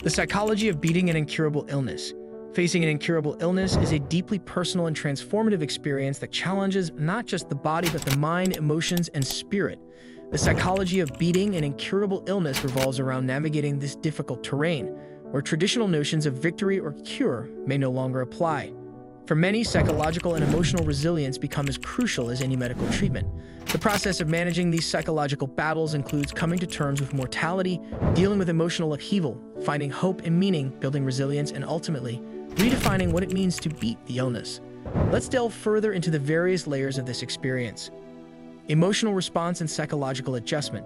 The psychology of beating an incurable illness. Facing an incurable illness is a deeply personal and transformative experience that challenges not just the body but the mind, emotions, and spirit. The psychology of beating an incurable illness revolves around navigating this difficult terrain, where traditional notions of victory or cure may no longer apply. For many, psychological and emotional resilience become as crucial as any medical treatment. The process of managing these psychological battles includes coming to terms with mortality, dealing with emotional upheaval, finding hope and meaning, building resilience, and ultimately, redefining what it means to beat the illness. Let's delve further into the various layers of this experience. Emotional response and psychological adjustment.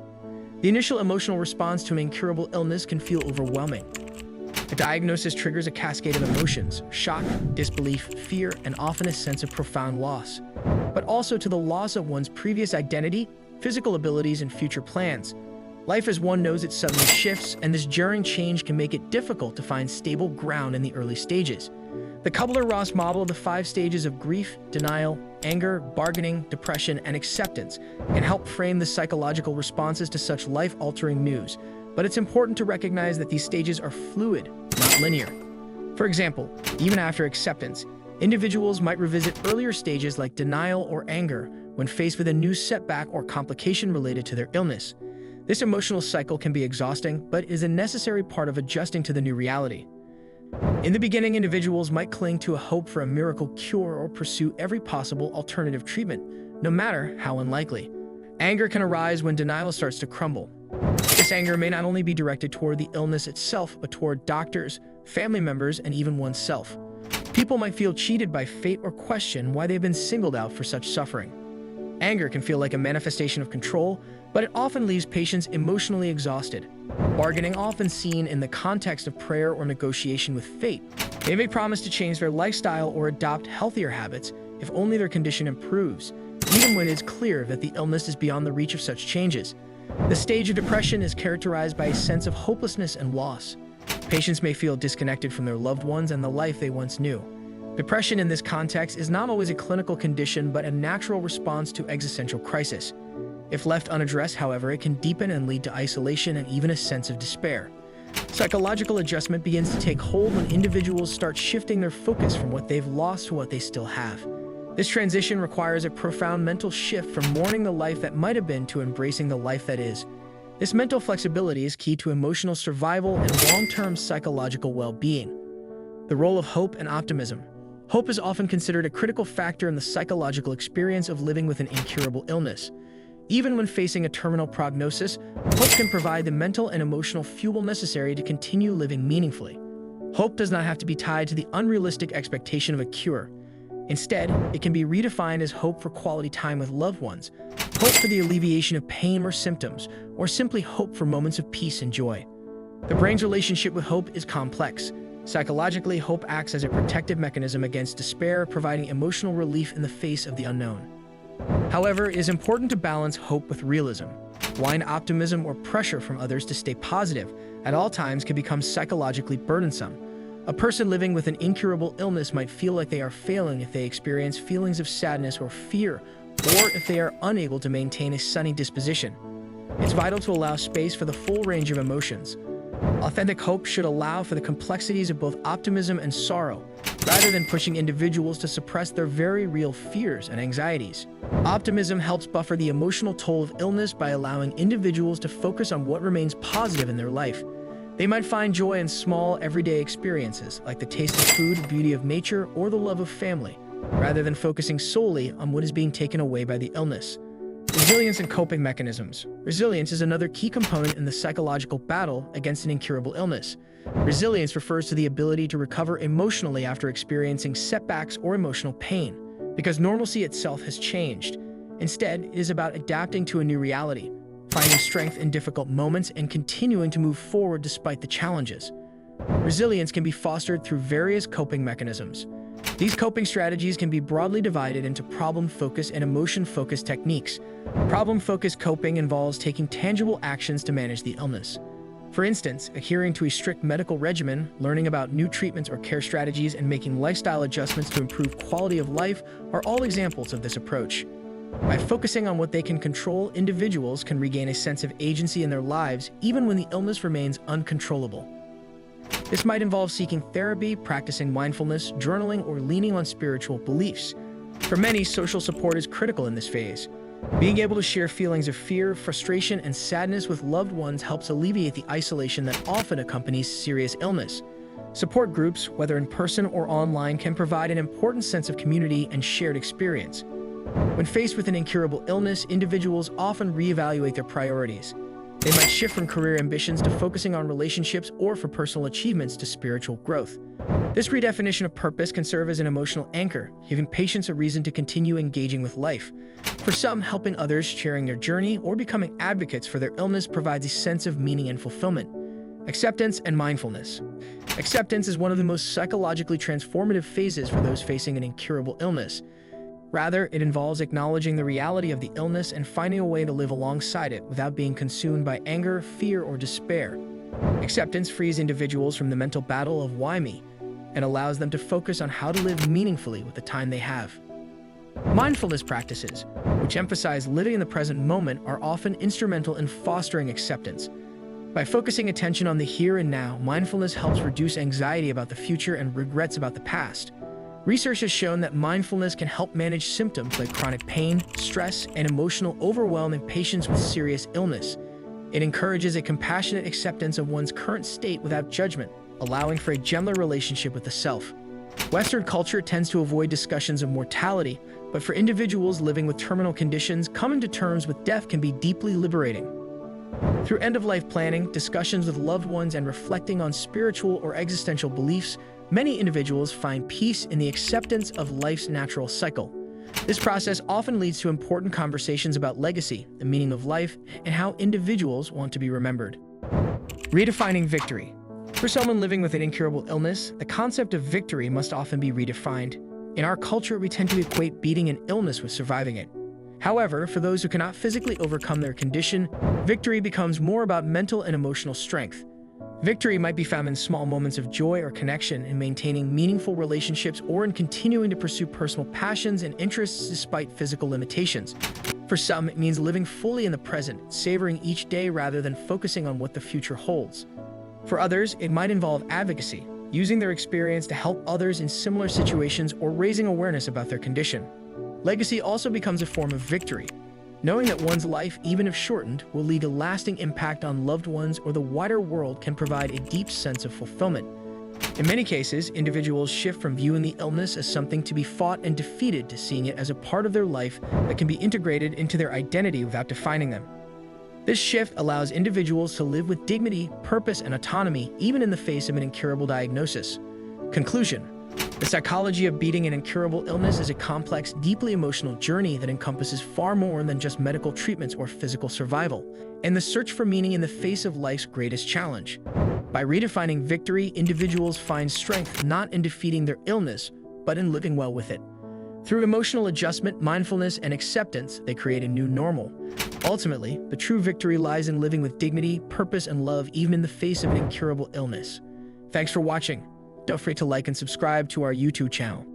The initial emotional response to an incurable illness can feel overwhelming. The diagnosis triggers a cascade of emotions: shock, disbelief, fear, and often a sense of profound loss. But also to the loss of one's previous identity, physical abilities, and future plans. Life as one knows it suddenly shifts, and this jarring change can make it difficult to find stable ground in the early stages. The Kubler-Ross model of the 5 stages of grief, denial, anger, bargaining, depression, and acceptance can help frame the psychological responses to such life-altering news. But it's important to recognize that these stages are fluid, not linear. For example, even after acceptance, individuals might revisit earlier stages like denial or anger when faced with a new setback or complication related to their illness. This emotional cycle can be exhausting, but is a necessary part of adjusting to the new reality. In the beginning, individuals might cling to a hope for a miracle cure or pursue every possible alternative treatment, no matter how unlikely. Anger can arise when denial starts to crumble. This anger may not only be directed toward the illness itself, but toward doctors, family members, and even oneself. People might feel cheated by fate or question why they've been singled out for such suffering. Anger can feel like a manifestation of control, but it often leaves patients emotionally exhausted. Bargaining, often seen in the context of prayer or negotiation with fate. They may promise to change their lifestyle or adopt healthier habits if only their condition improves, even when it's clear that the illness is beyond the reach of such changes. The stage of depression is characterized by a sense of hopelessness and loss. Patients may feel disconnected from their loved ones and the life they once knew. Depression in this context is not always a clinical condition, but a natural response to existential crisis. If left unaddressed, however, it can deepen and lead to isolation and even a sense of despair. Psychological adjustment begins to take hold when individuals start shifting their focus from what they've lost to what they still have. This transition requires a profound mental shift from mourning the life that might have been to embracing the life that is. This mental flexibility is key to emotional survival and long-term psychological well-being. The role of hope and optimism. Hope is often considered a critical factor in the psychological experience of living with an incurable illness. Even when facing a terminal prognosis, hope can provide the mental and emotional fuel necessary to continue living meaningfully. Hope does not have to be tied to the unrealistic expectation of a cure. Instead, it can be redefined as hope for quality time with loved ones, hope for the alleviation of pain or symptoms, or simply hope for moments of peace and joy. The brain's relationship with hope is complex. Psychologically, hope acts as a protective mechanism against despair, providing emotional relief in the face of the unknown. However, it is important to balance hope with realism. Blind optimism or pressure from others to stay positive at all times can become psychologically burdensome. A person living with an incurable illness might feel like they are failing if they experience feelings of sadness or fear, or if they are unable to maintain a sunny disposition. It's vital to allow space for the full range of emotions. Authentic hope should allow for the complexities of both optimism and sorrow, rather than pushing individuals to suppress their very real fears and anxieties. Optimism helps buffer the emotional toll of illness by allowing individuals to focus on what remains positive in their life. They might find joy in small, everyday experiences, like the taste of food, beauty of nature, or the love of family, rather than focusing solely on what is being taken away by the illness. Resilience and coping mechanisms. Resilience is another key component in the psychological battle against an incurable illness. Resilience refers to the ability to recover emotionally after experiencing setbacks or emotional pain, because normalcy itself has changed. Instead, it is about adapting to a new reality, finding strength in difficult moments, and continuing to move forward despite the challenges. Resilience can be fostered through various coping mechanisms. These coping strategies can be broadly divided into problem-focused and emotion-focused techniques. Problem-focused coping involves taking tangible actions to manage the illness. For instance, adhering to a strict medical regimen, learning about new treatments or care strategies, and making lifestyle adjustments to improve quality of life are all examples of this approach. By focusing on what they can control, individuals can regain a sense of agency in their lives even when the illness remains uncontrollable. This might involve seeking therapy, practicing mindfulness, journaling, or leaning on spiritual beliefs. For many, social support is critical in this phase. Being able to share feelings of fear, frustration, and sadness with loved ones helps alleviate the isolation that often accompanies serious illness. Support groups, whether in person or online, can provide an important sense of community and shared experience. When faced with an incurable illness, individuals often reevaluate their priorities. They might shift from career ambitions to focusing on relationships or from personal achievements to spiritual growth. This redefinition of purpose can serve as an emotional anchor, giving patients a reason to continue engaging with life. For some, helping others, sharing their journey, or becoming advocates for their illness provides a sense of meaning and fulfillment. Acceptance and mindfulness. Acceptance is one of the most psychologically transformative phases for those facing an incurable illness. Rather, it involves acknowledging the reality of the illness and finding a way to live alongside it without being consumed by anger, fear, or despair. Acceptance frees individuals from the mental battle of why me and allows them to focus on how to live meaningfully with the time they have. Mindfulness practices, which emphasize living in the present moment, are often instrumental in fostering acceptance. By focusing attention on the here and now, mindfulness helps reduce anxiety about the future and regrets about the past. Research has shown that mindfulness can help manage symptoms like chronic pain, stress, and emotional overwhelm in patients with serious illness. It encourages a compassionate acceptance of one's current state without judgment, allowing for a gentler relationship with the self. Western culture tends to avoid discussions of mortality, but for individuals living with terminal conditions, coming to terms with death can be deeply liberating. Through end-of-life planning, discussions with loved ones, and reflecting on spiritual or existential beliefs, many individuals find peace in the acceptance of life's natural cycle. This process often leads to important conversations about legacy, the meaning of life, and how individuals want to be remembered. Redefining victory. For someone living with an incurable illness, the concept of victory must often be redefined. In our culture, we tend to equate beating an illness with surviving it. However, for those who cannot physically overcome their condition, victory becomes more about mental and emotional strength. Victory might be found in small moments of joy or connection, in maintaining meaningful relationships, or in continuing to pursue personal passions and interests despite physical limitations. For some, it means living fully in the present, savoring each day rather than focusing on what the future holds. For others, it might involve advocacy, using their experience to help others in similar situations or raising awareness about their condition. Legacy also becomes a form of victory. Knowing that one's life, even if shortened, will leave a lasting impact on loved ones or the wider world can provide a deep sense of fulfillment. In many cases, individuals shift from viewing the illness as something to be fought and defeated to seeing it as a part of their life that can be integrated into their identity without defining them. This shift allows individuals to live with dignity, purpose, and autonomy, even in the face of an incurable diagnosis. Conclusion. The psychology of beating an incurable illness is a complex, deeply emotional journey that encompasses far more than just medical treatments or physical survival, and the search for meaning in the face of life's greatest challenge. By redefining victory, individuals find strength not in defeating their illness, but in living well with it. Through emotional adjustment, mindfulness, and acceptance, they create a new normal. Ultimately, the true victory lies in living with dignity, purpose, and love, even in the face of an incurable illness. Thanks for watching. Don't forget to like and subscribe to our YouTube channel.